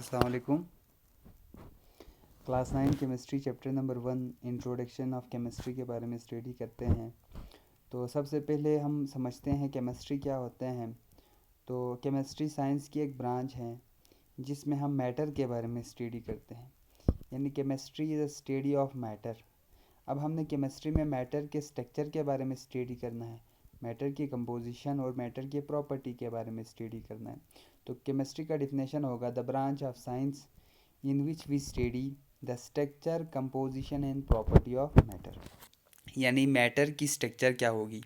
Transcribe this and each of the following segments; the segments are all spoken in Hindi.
अस्सलाम वालेकुम। Class 9 chemistry chapter number 1 introduction of chemistry के बारे में स्टडी करते हैं। तो सबसे पहले हम समझते हैं केमिस्ट्री क्या होते हैं। तो केमिस्ट्री साइंस की एक ब्रांच है जिसमें हम मैटर के बारे में स्टडी करते हैं, यानी chemistry is a study of matter. अब हमने केमिस्ट्री में मैटर के स्ट्रक्चर के बारे में स्टडी करना है, मैटर की कंपोजिशन और मैटर की प्रॉपर्टी के बारे में स्टडी करना है। तो केमिस्ट्री का डिफिनेशन होगा the branch of science in which we study the structure, composition and property of matter। यानी मैटर की स्ट्रक्चर क्या होगी,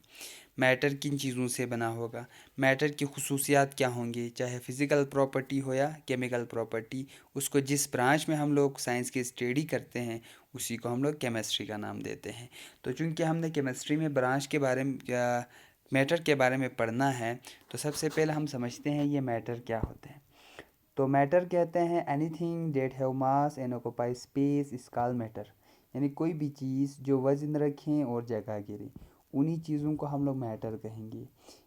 मैटर किन चीज़ों से बना होगा, मैटर की खुसूसियात क्या होंगी, चाहे फिज़िकल प्रॉपर्टी हो या केमिकल प्रॉपर्टी, उसको जिस ब्रांच में हम लोग साइंस की स्टडी करते हैं उसी को हम लोग केमिस्ट्री का नाम देते हैं। तो चूंकि हमने केमिस्ट्री में ब्रांच के बारे में या मैटर के बारे में पढ़ना है, तो सबसे पहले हम समझते हैं ये मैटर क्या होते हैं। तो मैटर कहते हैं anything that have mass and occupy space is called matter. यानी कोई भी चीज़ जो वज़न रखें और जगह घेरे, उन्हीं चीज़ों को हम लोग मैटर कहेंगे।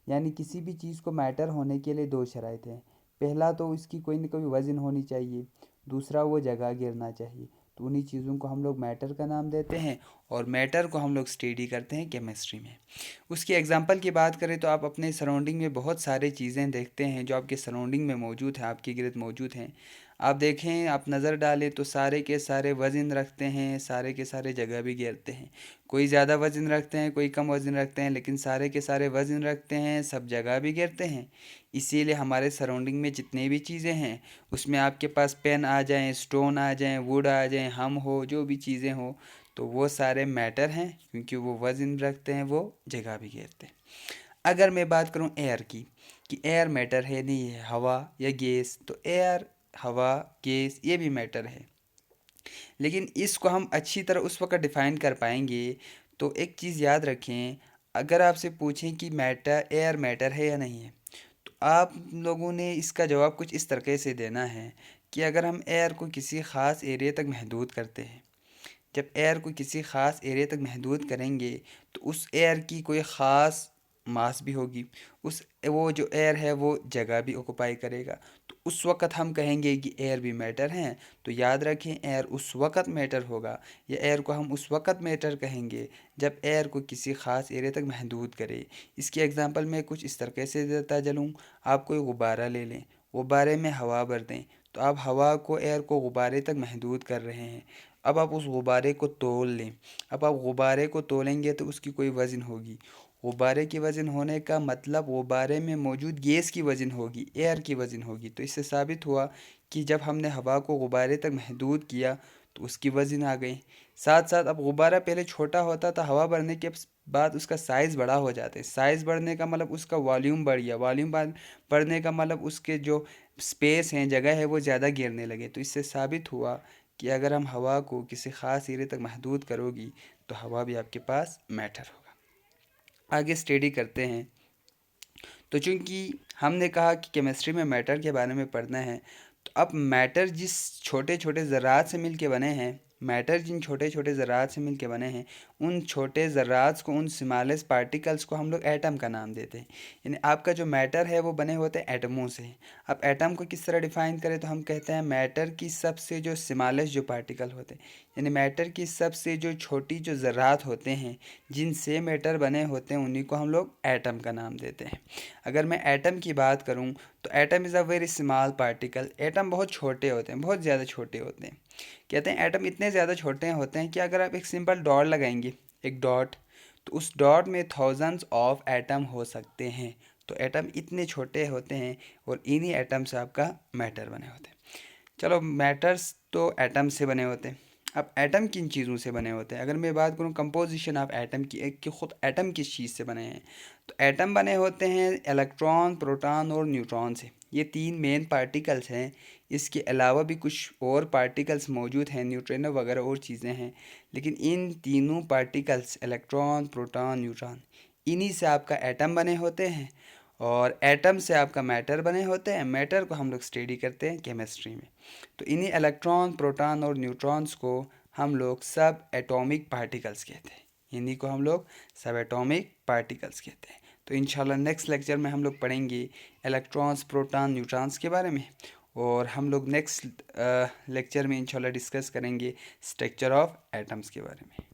यानी किसी भी चीज़ को मैटर होने के लिए दो शराइत हैं। पहला तो उसकी कोई ना कोई वज़न होनी चाहिए, दूसरा वो जगह घेरना चाहिए। तो उन्हीं चीज़ों को हम लोग मैटर का नाम देते हैं और मैटर को हम लोग स्टडी करते हैं केमिस्ट्री में। उसकी एग्जांपल की बात करें तो आप अपने सराउंडिंग में बहुत सारी चीज़ें देखते हैं जो आपके सराउंडिंग में मौजूद हैं, आपके गिरद मौजूद हैं। आप देखें, आप नज़र डालें तो सारे के सारे वज़न रखते हैं, सारे के सारे जगह भी घेरते हैं। कोई ज़्यादा वज़न रखते हैं, कोई कम वज़न रखते हैं, लेकिन सारे के सारे वज़न रखते हैं, सब जगह भी घेरते हैं। इसीलिए हमारे सराउंडिंग में जितनी भी चीज़ें हैं उसमें आपके पास पेन आ जाएं, स्टोन आ जाएं, वुड आ जाएं, हम हो, जो भी चीज़ें हो, तो वो सारे मैटर हैं क्योंकि वो वज़न रखते हैं, वो जगह भी घेरते हैं। अगर मैं बात करूं एयर की, कि एयर मैटर है नहीं है, हवा या गैस, तो एयर, हवा, गैस ये भी मैटर है। लेकिन इसको हम अच्छी तरह उस वक्त डिफ़ाइन कर पाएंगे। तो एक चीज़ याद रखें, अगर आपसे पूछें कि मैटर, एयर मैटर है या नहीं है, तो आप लोगों ने इसका जवाब कुछ इस तरीके से देना है कि अगर हम एयर को किसी ख़ास एरिया तक महदूद करते हैं, जब एयर को किसी ख़ास एरिया तक महदूद करेंगे तो उस एयर की कोई ख़ास मास भी होगी, उस वो जो एयर है वो जगह भी ऑक्यूपाई करेगा। तो उस वक़्त हम कहेंगे कि एयर भी मैटर हैं। तो याद रखें, एयर उस वक़्त मैटर होगा, या एयर को हम उस वक़्त मैटर कहेंगे जब एयर को किसी ख़ास एरिया तक महदूद करे। इसकी एग्ज़ाम्पल मैं कुछ इस तरीके से देता चलूँ। आप कोई गुब्बारा ले लें, गुब्बारे में हवा भर दें, तो आप हवा को, एयर को गुब्बारे तक महदूद कर रहे हैं। अब आप उस गुब्बारे को तोल लें। अब आप गुब्बारे को तोलेंगे तो उसकी कोई वज़न होगी। गुब्बारे की वज़न होने का मतलब गुब्बारे में मौजूद गैस की वज़न होगी, एयर की वज़न होगी। तो इससे साबित हुआ कि जब हमने हवा को गुब्बारे तक महदूद किया तो उसकी वज़न आ गई। साथ साथ अब गुब्बारा पहले छोटा होता था, हवा भरने के बाद उसका साइज़ बड़ा हो जाता है। साइज़ बढ़ने का मतलब उसका वॉल्यूम बढ़ गया, वॉल्यूम बढ़ने का मतलब उसके जो स्पेस हैं, जगह है, वो ज़्यादा घेरने लगे। तो इससे साबित हुआ कि अगर हम हवा को किसी ख़ास एरिया तक महदूद करोगी तो हवा भी आपके पास मैटर होगा। आगे स्टडी करते हैं। तो चूंकि हमने कहा कि केमिस्ट्री में मैटर के बारे में पढ़ना है, तो अब मैटर जिस छोटे छोटे ज़रात से मिल के बने हैं, मैटर जिन छोटे छोटे ज़रात से मिल के बने हैं, उन छोटे ज़रात को, उन स्मॉलेस्ट पार्टिकल्स को हम लोग एटम का नाम देते हैं। यानी आपका जो मैटर है वो बने होते हैं एटमों से। अब एटम को किस तरह डिफ़ाइन करें तो हम कहते हैं मैटर की सबसे जो स्मॉलेस्ट जो पार्टिकल होते हैं, यानी मैटर की सबसे जो छोटी जो ज़रात होते हैं जिनसे मैटर बने होते हैं, उन्हीं को हम लोग एटम का नाम देते हैं। अगर मैं एटम की बात करूं तो atom is a very small particle. Atom बहुत छोटे होते हैं, बहुत ज़्यादा छोटे होते हैं। कहते हैं एटम इतने ज़्यादा छोटे होते हैं कि अगर आप एक सिंपल डॉट लगाएंगे, एक डॉट, तो उस डॉट में थाउजेंड्स ऑफ एटम हो सकते हैं। तो एटम इतने छोटे होते हैं और इन्हीं एटम से आपका मैटर बने होते हैं। चलो, मैटर्स तो एटम से बने होते हैं। अब एटम किन चीज़ों से बने होते हैं, अगर मैं बात करूं कंपोजिशन ऑफ एटम की, एक कि ख़ुद एटम किस चीज़ से बने हैं, तो एटम बने होते हैं इलेक्ट्रॉन, प्रोटॉन और न्यूट्रॉन से। ये तीन मेन पार्टिकल्स हैं। इसके अलावा भी कुछ और पार्टिकल्स मौजूद हैं, न्यूट्रिनो वगैरह और चीज़ें हैं, लेकिन इन तीनों पार्टिकल्स, इलेक्ट्रॉन, प्रोटॉन, न्यूट्रॉन, इन्हीं से आपका एटम बने होते हैं और एटम से आपका मैटर बने होते हैं। मैटर को हम लोग स्टडी करते हैं केमिस्ट्री में। तो इन्हीं इलेक्ट्रॉन, प्रोटॉन और न्यूट्रॉन्स को हम लोग सब एटॉमिक पार्टिकल्स कहते हैं। इन्हीं को हम लोग सब एटॉमिक पार्टिकल्स कहते हैं। तो इंशाल्लाह नेक्स्ट लेक्चर में हम लोग पढ़ेंगे इलेक्ट्रॉन्स, प्रोटॉन, न्यूट्रॉन्स के बारे में। और हम लोग नेक्स्ट लेक्चर में इंशाल्लाह डिस्कस करेंगे स्ट्रक्चर ऑफ एटम्स के बारे में।